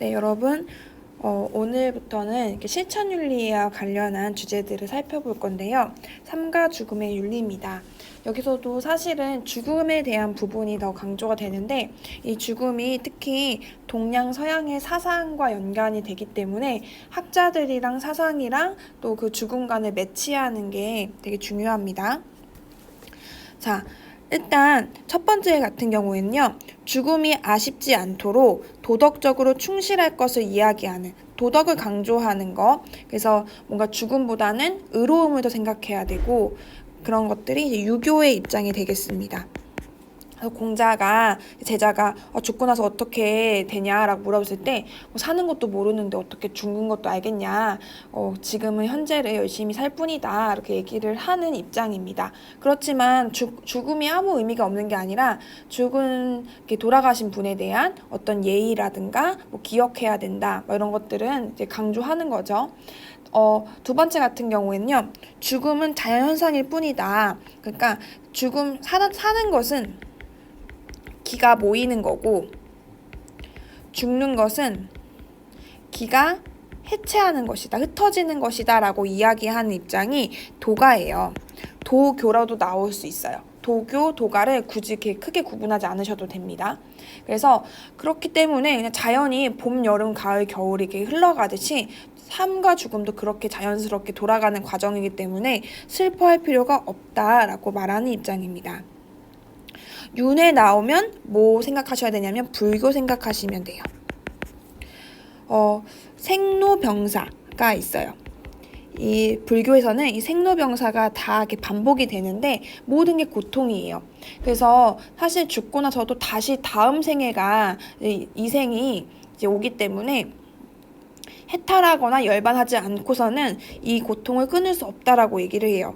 네, 여러분. 오늘부터는 이렇게 실천윤리와 관련한 주제들을 살펴볼 건데요. 삶과 죽음의 윤리입니다. 여기서도 사실은 죽음에 대한 부분이 더 강조가 되는데, 이 죽음이 특히 동양 서양의 사상과 연관이 되기 때문에 학자들이랑 사상이랑 또 그 죽음 간을 매치하는 게 되게 중요합니다. 자, 일단 첫 번째 같은 경우에는요. 죽음이 아쉽지 않도록 도덕적으로 충실할 것을 이야기하는, 도덕을 강조하는 거. 그래서 뭔가 죽음보다는 의로움을 더 생각해야 되고, 그런 것들이 이제 유교의 입장이 되겠습니다. 그래서 공자가 제자가 죽고 나서 어떻게 되냐라고 물어봤을 때 사는 것도 모르는데 어떻게 죽는 것도 알겠냐, 지금은 현재를 열심히 살 뿐이다, 이렇게 얘기를 하는 입장입니다. 그렇지만 죽음이 아무 의미가 없는 게 아니라 죽은 돌아가신 분에 대한 어떤 예의라든가 뭐 기억해야 된다, 뭐 이런 것들은 이제 강조하는 거죠. 두 번째 같은 경우에는요, 죽음은 자연현상일 뿐이다. 그러니까 사는 것은 기가 모이는 거고, 죽는 것은 기가 해체하는 것이다, 흩어지는 것이다 라고 이야기하는 입장이 도가예요. 도교라도 나올 수 있어요. 도교, 도가를 굳이 이렇게 크게 구분하지 않으셔도 됩니다. 그래서 그렇기 때문에 그냥 자연이 봄, 여름, 가을, 겨울이 이렇게 흘러가듯이 삶과 죽음도 그렇게 자연스럽게 돌아가는 과정이기 때문에 슬퍼할 필요가 없다라고 말하는 입장입니다. 윤회 나오면 뭐 생각하셔야 되냐면 불교 생각하시면 돼요. 생로병사가 있어요. 이 불교에서는 이 생로병사가 다 이렇게 반복이 되는데 모든 게 고통이에요. 그래서 사실 죽고 나서도 다시 다음 생애가 이 생이 이제 오기 때문에 해탈하거나 열반하지 않고서는 이 고통을 끊을 수 없다라고 얘기를 해요.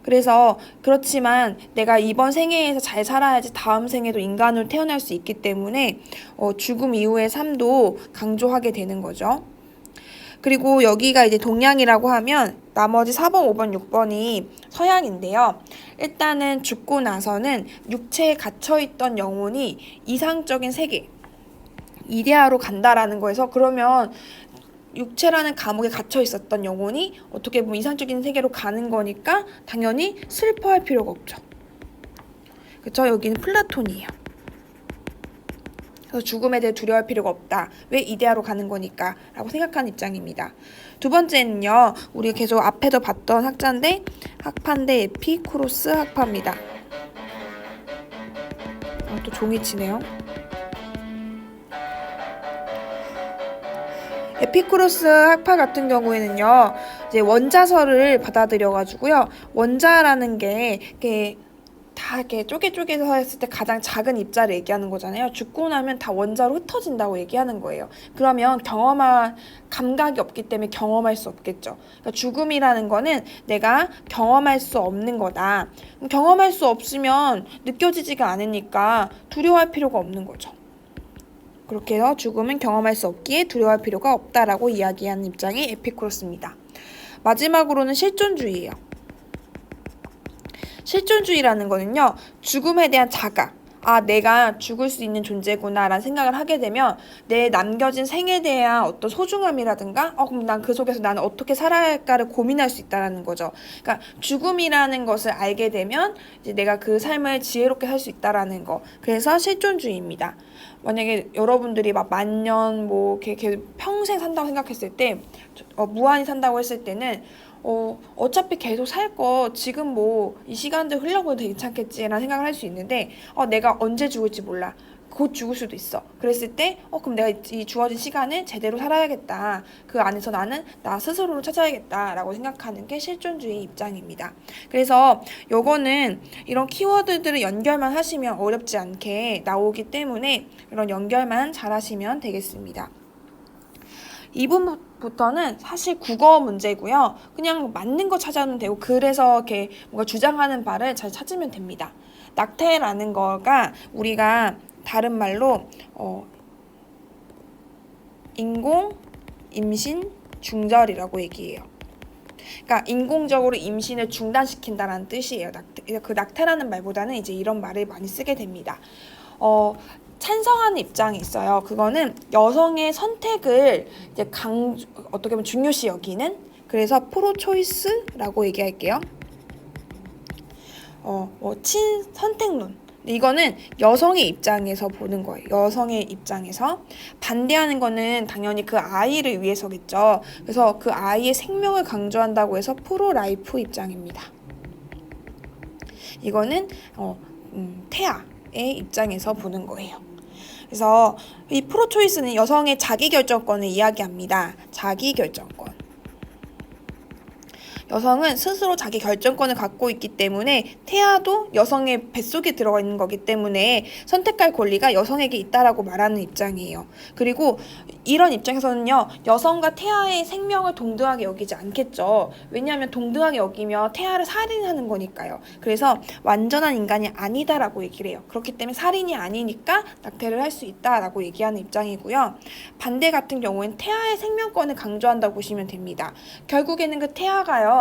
그래서 그렇지만 내가 이번 생애에서 잘 살아야지 다음 생에도 인간으로 태어날 수 있기 때문에 죽음 이후의 삶도 강조하게 되는 거죠. 그리고 여기가 이제 동양이라고 하면 나머지 4번, 5번, 6번이 서양인데요. 일단은 죽고 나서는 육체에 갇혀있던 영혼이 이상적인 세계, 이데아로 간다라는 거에서, 그러면 육체라는 감옥에 갇혀 있었던 영혼이 어떻게 보면 이상적인 세계로 가는 거니까 당연히 슬퍼할 필요가 없죠. 그렇죠? 여기는 플라톤이에요. 그래서 죽음에 대해 두려워할 필요가 없다. 왜 이데아로 가는 거니까 라고 생각하는 입장입니다. 두 번째는요, 우리 계속 앞에도 봤던 학자인데 학파인데 에피쿠로스 학파입니다. 또 종이 치네요. 에피쿠로스 학파 같은 경우에는요, 이제 원자설을 받아들여가지고요, 원자라는 게 이렇게 다 이렇게 쪼개서 했을 때 가장 작은 입자를 얘기하는 거잖아요. 죽고 나면 다 원자로 흩어진다고 얘기하는 거예요. 그러면 경험할 감각이 없기 때문에 경험할 수 없겠죠. 그러니까 죽음이라는 거는 내가 경험할 수 없는 거다. 경험할 수 없으면 느껴지지가 않으니까 두려워할 필요가 없는 거죠. 그렇게 해서 죽음은 경험할 수 없기에 두려워할 필요가 없다라고 이야기하는 입장이 에피쿠로스입니다. 마지막으로는 실존주의예요. 실존주의라는 거는요, 죽음에 대한 자각, 내가 죽을 수 있는 존재구나 라는 생각을 하게 되면 내 남겨진 생에 대한 어떤 소중함이라든가 그럼 난 그 속에서 나는 어떻게 살아야 할까를 고민할 수 있다는 거죠. 그러니까 죽음이라는 것을 알게 되면 이제 내가 그 삶을 지혜롭게 살 수 있다는 거. 그래서 실존주의입니다. 만약에 여러분들이 막 만년 뭐 이렇게 평생 산다고 생각했을 때, 무한히 산다고 했을 때는 어차피 계속 살 거 지금 뭐 이 시간들 흘려보도 괜찮겠지라는 생각을 할 수 있는데, 내가 언제 죽을지 몰라, 곧 죽을 수도 있어. 그랬을 때 그럼 내가 이 주어진 시간을 제대로 살아야겠다, 그 안에서 나는 나 스스로를 찾아야겠다라고 생각하는 게 실존주의 입장입니다. 그래서 요거는 이런 키워드들을 연결만 하시면 어렵지 않게 나오기 때문에 이런 연결만 잘 하시면 되겠습니다. 2분부터는 사실 국어 문제고요. 그냥 맞는 거 찾아오면 되고, 그래서 이렇게 뭔가 주장하는 바를 잘 찾으면 됩니다. 낙태라는 거가 우리가 다른 말로 인공 임신 중절이라고 얘기해요. 그러니까 인공적으로 임신을 중단시킨다라는 뜻이에요. 그 낙태라는 말보다는 이제 이런 말을 많이 쓰게 됩니다. 찬성하는 입장이 있어요. 그거는 여성의 선택을 이제 어떻게 보면 중요시 여기는, 그래서 프로초이스라고 얘기할게요. 친선택론. 이거는 여성의 입장에서 보는 거예요. 여성의 입장에서. 반대하는 거는 당연히 그 아이를 위해서겠죠. 그래서 그 아이의 생명을 강조한다고 해서 프로라이프 입장입니다. 이거는 태아의 입장에서 보는 거예요. 그래서 이 프로초이스는 여성의 자기결정권을 이야기합니다. 자기결정권. 여성은 스스로 자기 결정권을 갖고 있기 때문에 태아도 여성의 뱃속에 들어가 있는 거기 때문에 선택할 권리가 여성에게 있다라고 말하는 입장이에요. 그리고 이런 입장에서는요, 여성과 태아의 생명을 동등하게 여기지 않겠죠. 왜냐하면 동등하게 여기면 태아를 살인하는 거니까요. 그래서 완전한 인간이 아니다라고 얘기를 해요. 그렇기 때문에 살인이 아니니까 낙태를 할 수 있다라고 얘기하는 입장이고요. 반대 같은 경우에는 태아의 생명권을 강조한다고 보시면 됩니다. 결국에는 그 태아가요,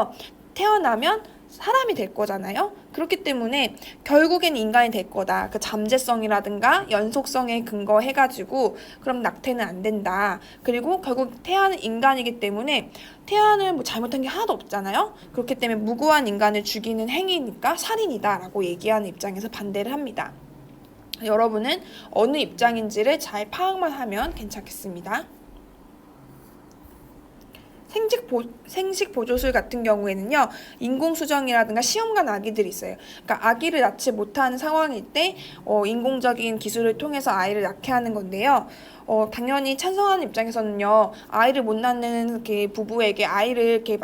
태어나면 사람이 될 거잖아요. 그렇기 때문에 결국엔 인간이 될 거다. 그 잠재성이라든가 연속성에 근거해가지고 그럼 낙태는 안 된다. 그리고 결국 태아는 인간이기 때문에 태아는 뭐 잘못한 게 하나도 없잖아요. 그렇기 때문에 무고한 인간을 죽이는 행위니까 살인이다라고 얘기하는 입장에서 반대를 합니다. 여러분은 어느 입장인지를 잘 파악만 하면 괜찮겠습니다. 생식 보조술 같은 경우에는요, 인공수정이라든가 시험관 아기들이 있어요. 그러니까 아기를 낳지 못하는 상황일 때 인공적인 기술을 통해서 아이를 낳게 하는 건데요. 당연히 찬성하는 입장에서는요, 아이를 못 낳는 이렇게 부부에게 아이를 이렇게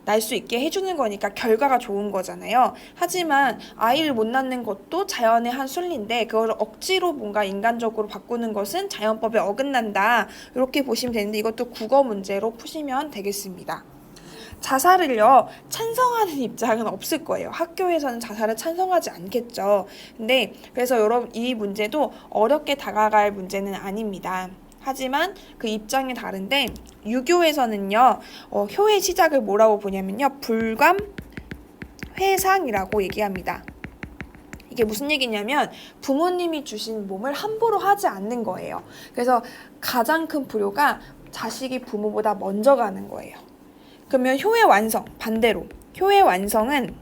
낳을 수 있게 해주는 거니까 결과가 좋은 거잖아요. 하지만 아이를 못 낳는 것도 자연의 한 순리인데 그걸 억지로 뭔가 인간적으로 바꾸는 것은 자연법에 어긋난다. 이렇게 보시면 되는데 이것도 국어 문제로 푸시면 되겠습니다. 자살을요, 찬성하는 입장은 없을 거예요. 학교에서는 자살을 찬성하지 않겠죠. 근데 그래서 여러분, 이 문제도 어렵게 다가갈 문제는 아닙니다. 하지만 그 입장이 다른데, 유교에서는요, 효의 시작을 뭐라고 보냐면요, 불감 회상이라고 얘기합니다. 이게 무슨 얘기냐면 부모님이 주신 몸을 함부로 하지 않는 거예요. 그래서 가장 큰 불효가 자식이 부모보다 먼저 가는 거예요. 그러면 효의 완성, 반대로 효의 완성은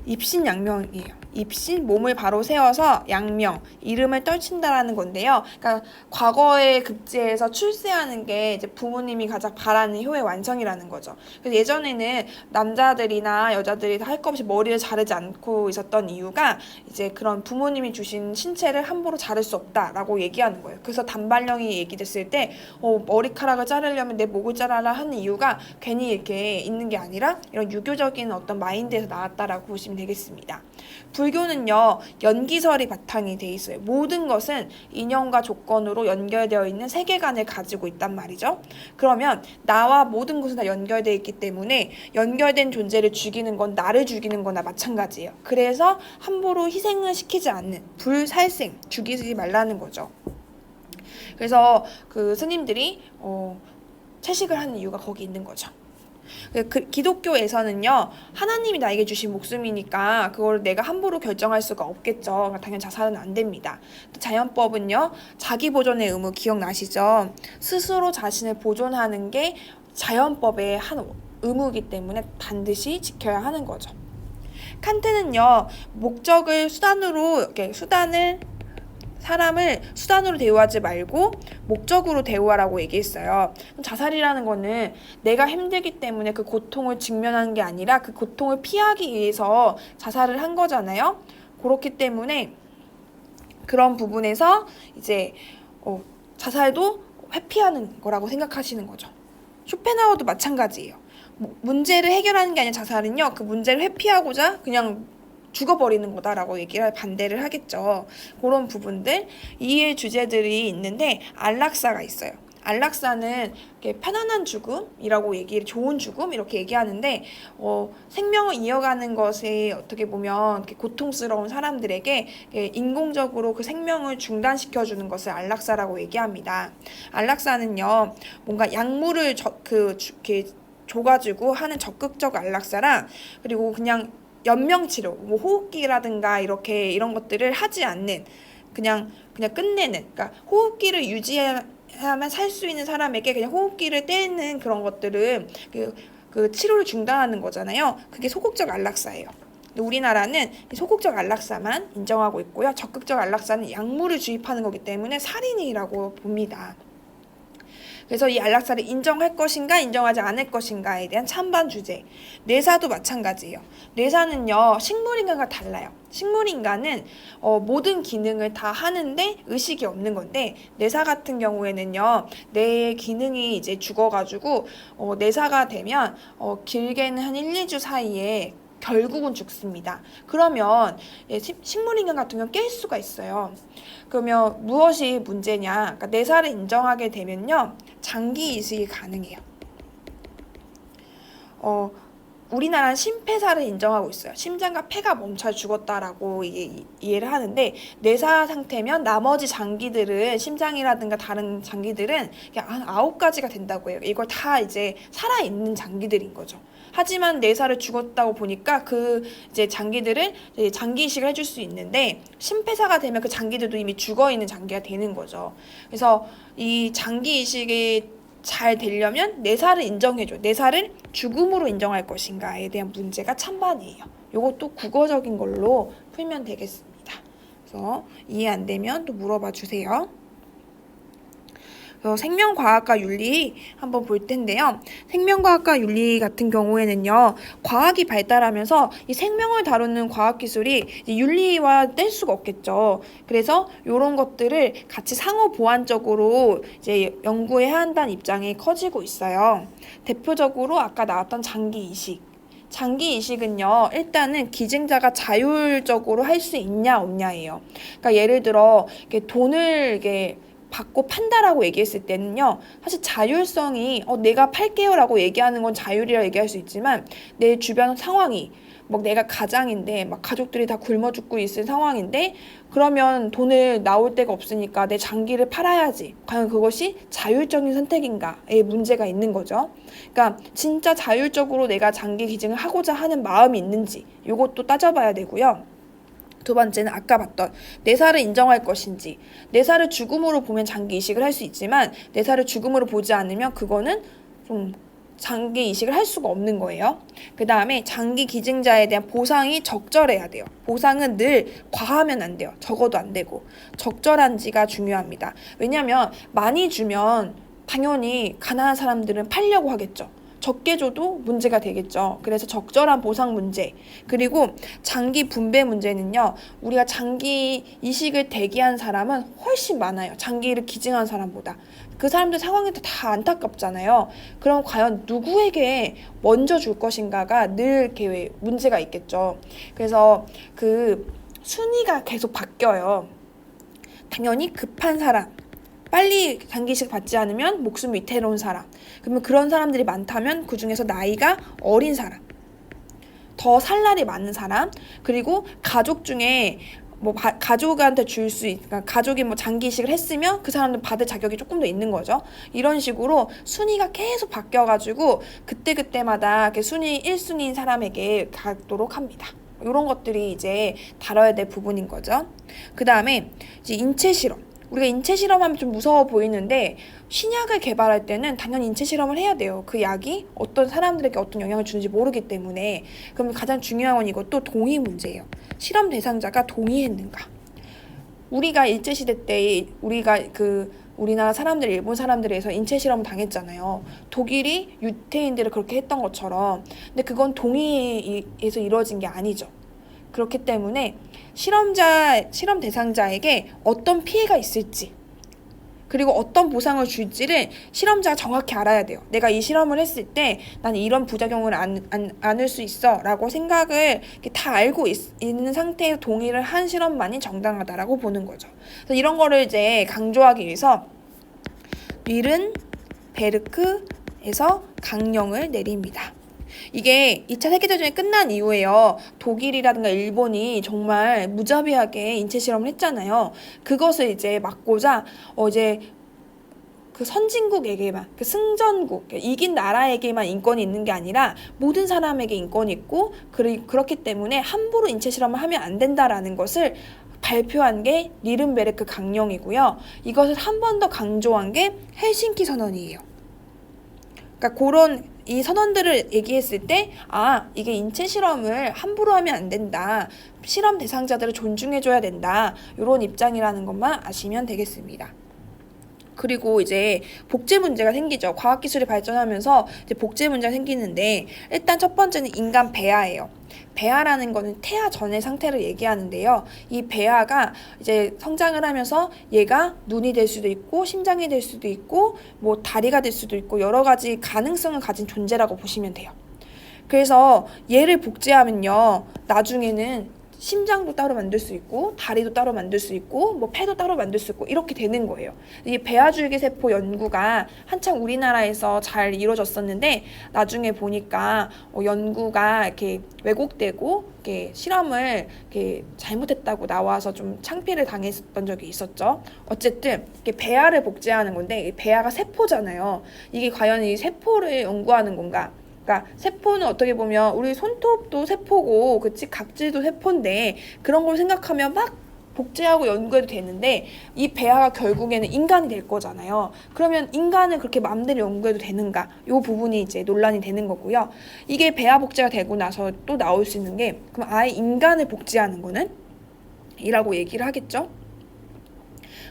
입신양명이에요. 입신, 몸을 바로 세워서 양명, 이름을 떨친다라는 건데요. 그러니까 과거의 급제에서 출세하는 게 이제 부모님이 가장 바라는 효의 완성이라는 거죠. 그래서 예전에는 남자들이나 여자들이 할 것 없이 머리를 자르지 않고 있었던 이유가 이제 그런 부모님이 주신 신체를 함부로 자를 수 없다라고 얘기하는 거예요. 그래서 단발령이 얘기됐을 때 머리카락을 자르려면 내 목을 자르라 하는 이유가 괜히 이렇게 있는 게 아니라 이런 유교적인 어떤 마인드에서 나왔다라고 보시면 되겠습니다. 불교는요, 연기설이 바탕이 돼 있어요. 모든 것은 인연과 조건으로 연결되어 있는 세계관을 가지고 있단 말이죠. 그러면 나와 모든 것은 다 연결되어 있기 때문에 연결된 존재를 죽이는 건 나를 죽이는 거나 마찬가지예요. 그래서 함부로 희생을 시키지 않는 불살생, 죽이지 말라는 거죠. 그래서 그 스님들이 채식을 하는 이유가 거기 있는 거죠. 기독교에서는요, 하나님이 나에게 주신 목숨이니까 그걸 내가 함부로 결정할 수가 없겠죠. 당연히 자살은 안 됩니다. 자연법은요, 자기 보존의 의무 기억나시죠? 스스로 자신을 보존하는 게 자연법의 한 의무이기 때문에 반드시 지켜야 하는 거죠. 칸트는요, 목적을 수단으로, 사람을 수단으로 대우하지 말고 목적으로 대우하라고 얘기했어요. 자살이라는 거는 내가 힘들기 때문에 그 고통을 직면하는 게 아니라 그 고통을 피하기 위해서 자살을 한 거잖아요. 그렇기 때문에 그런 부분에서 이제 자살도 회피하는 거라고 생각하시는 거죠. 쇼펜하우어도 마찬가지예요. 문제를 해결하는 게 아니라 자살은요, 그 문제를 회피하고자 그냥 죽어버리는 거다라고 얘기를 반대를 하겠죠. 그런 부분들, 이해 주제들이 있는데 안락사가 있어요. 안락사는 편안한 죽음이라고 좋은 죽음 이렇게 얘기하는데 생명을 이어가는 것에 어떻게 보면 고통스러운 사람들에게 인공적으로 그 생명을 중단시켜주는 것을 안락사라고 얘기합니다. 안락사는요, 뭔가 약물을 줘가지고 하는 적극적 안락사랑, 그리고 그냥 연명치료, 호흡기라든가 이런 것들을 하지 않는 그냥 끝내는, 그러니까 호흡기를 유지하면 살 수 있는 사람에게 그냥 호흡기를 떼는 그런 것들은 그 치료를 중단하는 거잖아요. 그게 소극적 안락사예요. 근데 우리나라는 소극적 안락사만 인정하고 있고요. 적극적 안락사는 약물을 주입하는 거기 때문에 살인이라고 봅니다. 그래서 이 안락사를 인정할 것인가 인정하지 않을 것인가에 대한 찬반 주제. 뇌사도 마찬가지예요. 뇌사는요, 식물인간과 달라요. 식물인간은 모든 기능을 다 하는데 의식이 없는 건데, 뇌사 같은 경우에는요, 뇌의 기능이 이제 죽어가지고 뇌사가 되면 길게는 한 1, 2주 사이에 결국은 죽습니다. 그러면 식물인간 같은 경우는 깰 수가 있어요. 그러면 무엇이 문제냐? 그러니까 뇌사를 인정하게 되면요, 장기 이식이 가능해요. 우리나라는 심폐사를 인정하고 있어요. 심장과 폐가 멈춰 죽었다라고 이해를 하는데, 뇌사 상태면 나머지 장기들은, 심장이라든가 다른 장기들은 한 9가지가 된다고 해요. 이걸 다 이제 살아있는 장기들인 거죠. 하지만 뇌사를 죽었다고 보니까 그 이제 장기들을 이제 장기 이식을 해줄 수 있는데, 심폐사가 되면 그 장기들도 이미 죽어 있는 장기가 되는 거죠. 그래서 이 장기 이식이 잘 되려면 뇌사를 인정해줘. 뇌사를 죽음으로 인정할 것인가에 대한 문제가 찬반이에요. 요것도 국어적인 걸로 풀면 되겠습니다. 그래서 이해 안 되면 또 물어봐 주세요. 생명과학과 윤리 한번 볼 텐데요. 생명과학과 윤리 같은 경우에는요, 과학이 발달하면서 이 생명을 다루는 과학기술이 윤리와 뗄 수가 없겠죠. 그래서 이런 것들을 같이 상호 보완적으로 이제 연구해야 한다는 입장이 커지고 있어요. 대표적으로 아까 나왔던 장기 이식. 장기 이식은요, 일단은 기증자가 자율적으로 할 수 있냐 없냐예요. 그러니까 예를 들어 돈을 받고 판다라고 얘기했을 때는요, 사실 자율성이 내가 팔게요라고 얘기하는 건 자율이라 얘기할 수 있지만, 내 주변 상황이 내가 가장인데 가족들이 다 굶어 죽고 있을 상황인데, 그러면 돈을 나올 데가 없으니까 내 장기를 팔아야지. 과연 그것이 자율적인 선택인가에 문제가 있는 거죠. 그러니까 진짜 자율적으로 내가 장기 기증을 하고자 하는 마음이 있는지 이것도 따져봐야 되고요. 두 번째는 아까 봤던 뇌사를 인정할 것인지. 뇌사를 죽음으로 보면 장기 이식을 할 수 있지만, 뇌사를 죽음으로 보지 않으면 그거는 좀 장기 이식을 할 수가 없는 거예요. 그 다음에 장기 기증자에 대한 보상이 적절해야 돼요. 보상은 늘 과하면 안 돼요. 적어도 안 되고. 적절한지가 중요합니다. 왜냐하면 많이 주면 당연히 가난한 사람들은 팔려고 하겠죠. 적게 줘도 문제가 되겠죠. 그래서 적절한 보상 문제, 그리고 장기 분배 문제는요, 우리가 장기 이식을 대기한 사람은 훨씬 많아요. 장기를 기증한 사람보다. 그 사람들 상황이 다 안타깝잖아요. 그럼 과연 누구에게 먼저 줄 것인가가 늘 이렇게 문제가 있겠죠. 그래서 그 순위가 계속 바뀌어요. 당연히 급한 사람, 빨리 장기 이식 받지 않으면 목숨 위태로운 사람, 그러면 그런 사람들이 많다면 그 중에서 나이가 어린 사람, 더 살 날이 많은 사람, 그리고 가족 중에 가족한테 줄 수 그러니까 가족이 장기 이식을 했으면 그 사람들 받을 자격이 조금 더 있는 거죠. 이런 식으로 순위가 계속 바뀌어가지고 그때마다 순위 1순위인 사람에게 가도록 합니다. 이런 것들이 이제 다뤄야 될 부분인 거죠. 그 다음에 이제 인체 실험. 우리가 인체 실험하면 좀 무서워 보이는데, 신약을 개발할 때는 당연히 인체 실험을 해야 돼요. 그 약이 어떤 사람들에게 어떤 영향을 주는지 모르기 때문에. 그럼 가장 중요한 건 이것도 동의 문제예요. 실험 대상자가 동의했는가. 우리가 일제시대 때 우리나라 사람들, 일본 사람들에서 인체 실험을 당했잖아요. 독일이 유태인들을 그렇게 했던 것처럼. 근데 그건 동의에서 이루어진 게 아니죠. 그렇기 때문에 실험 대상자에게 어떤 피해가 있을지, 그리고 어떤 보상을 줄지를 실험자가 정확히 알아야 돼요. 내가 이 실험을 했을 때 나는 이런 부작용을 안을 수 있어 라고 생각을 다 알고 있는 상태에서 동의를 한 실험만이 정당하다라고 보는 거죠. 그래서 이런 거를 이제 강조하기 위해서 뉘른베르크에서 강령을 내립니다. 이게 2차 세계대전이 끝난 이후에요, 독일이라든가 일본이 정말 무자비하게 인체 실험을 했잖아요. 그것을 이제 막고자 이제 그 선진국에게만, 그 승전국, 이긴 나라에게만 인권이 있는 게 아니라 모든 사람에게 인권이 있고, 그렇기 때문에 함부로 인체 실험을 하면 안 된다라는 것을 발표한 게 니른베르크 강령이고요. 이것을 한 번 더 강조한 게 헬싱키 선언이에요. 그러니까 그런 이 선언들을 얘기했을 때, 이게 인체 실험을 함부로 하면 안 된다. 실험 대상자들을 존중해줘야 된다. 이런 입장이라는 것만 아시면 되겠습니다. 그리고 이제 복제 문제가 생기죠. 과학기술이 발전하면서 이제 복제 문제가 생기는데, 일단 첫 번째는 인간 배아예요. 배아라는 거는 태아 전의 상태를 얘기하는데요. 이 배아가 이제 성장을 하면서 얘가 눈이 될 수도 있고, 심장이 될 수도 있고, 뭐 다리가 될 수도 있고, 여러 가지 가능성을 가진 존재라고 보시면 돼요. 그래서 얘를 복제하면요, 나중에는 심장도 따로 만들 수 있고, 다리도 따로 만들 수 있고, 뭐 폐도 따로 만들 수 있고, 이렇게 되는 거예요. 이 배아줄기세포 연구가 한창 우리나라에서 잘 이루어졌었는데, 나중에 보니까 연구가 이렇게 왜곡되고, 이렇게 실험을 이렇게 잘못했다고 나와서 좀 창피를 당했던 적이 있었죠. 어쨌든 이렇게 배아를 복제하는 건데, 이 배아가 세포잖아요. 이게 과연 이 세포를 연구하는 건가? 그러니까 세포는 어떻게 보면 우리 손톱도 세포고, 그치? 각질도 세포인데 그런 걸 생각하면 막 복제하고 연구해도 되는데, 이 배아가 결국에는 인간이 될 거잖아요. 그러면 인간을 그렇게 마음대로 연구해도 되는가? 이 부분이 이제 논란이 되는 거고요. 이게 배아 복제가 되고 나서 또 나올 수 있는 게, 그럼 아예 인간을 복제하는 거는? 이라고 얘기를 하겠죠.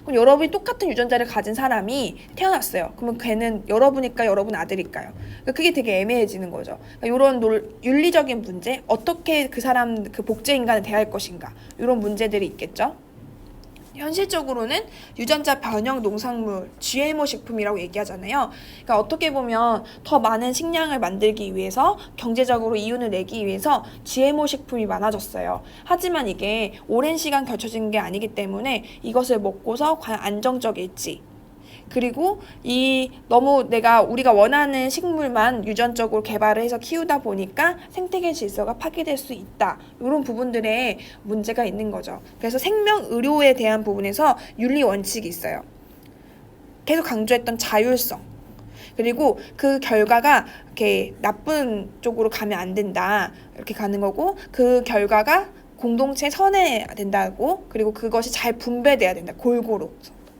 그럼 여러분이 똑같은 유전자를 가진 사람이 태어났어요. 그러면 걔는 여러분일까 여러분 아들일까요? 그러니까 그게 되게 애매해지는 거죠. 그러니까 이런 윤리적인 문제, 어떻게 그 사람, 그 복제 인간을 대할 것인가, 이런 문제들이 있겠죠. 현실적으로는 유전자 변형 농산물, GMO 식품이라고 얘기하잖아요. 그러니까 어떻게 보면 더 많은 식량을 만들기 위해서, 경제적으로 이윤을 내기 위해서 GMO 식품이 많아졌어요. 하지만 이게 오랜 시간 결쳐진 게 아니기 때문에 이것을 먹고서 과연 안정적일지, 그리고 너무 우리가 원하는 식물만 유전적으로 개발을 해서 키우다 보니까 생태계 질서가 파괴될 수 있다. 이런 부분들에 문제가 있는 거죠. 그래서 생명의료에 대한 부분에서 윤리 원칙이 있어요. 계속 강조했던 자율성. 그리고 그 결과가 이렇게 나쁜 쪽으로 가면 안 된다. 이렇게 가는 거고, 그 결과가 공동체에 선해야 된다고, 그리고 그것이 잘 분배돼야 된다. 골고루.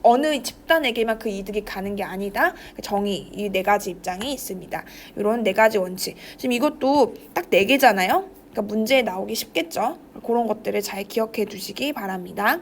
어느 집단에게만 그 이득이 가는 게 아니다. 정의, 이 네 가지 입장이 있습니다. 이런 네 가지 원칙. 지금 이것도 딱 네 개잖아요. 그러니까 문제에 나오기 쉽겠죠. 그런 것들을 잘 기억해 두시기 바랍니다.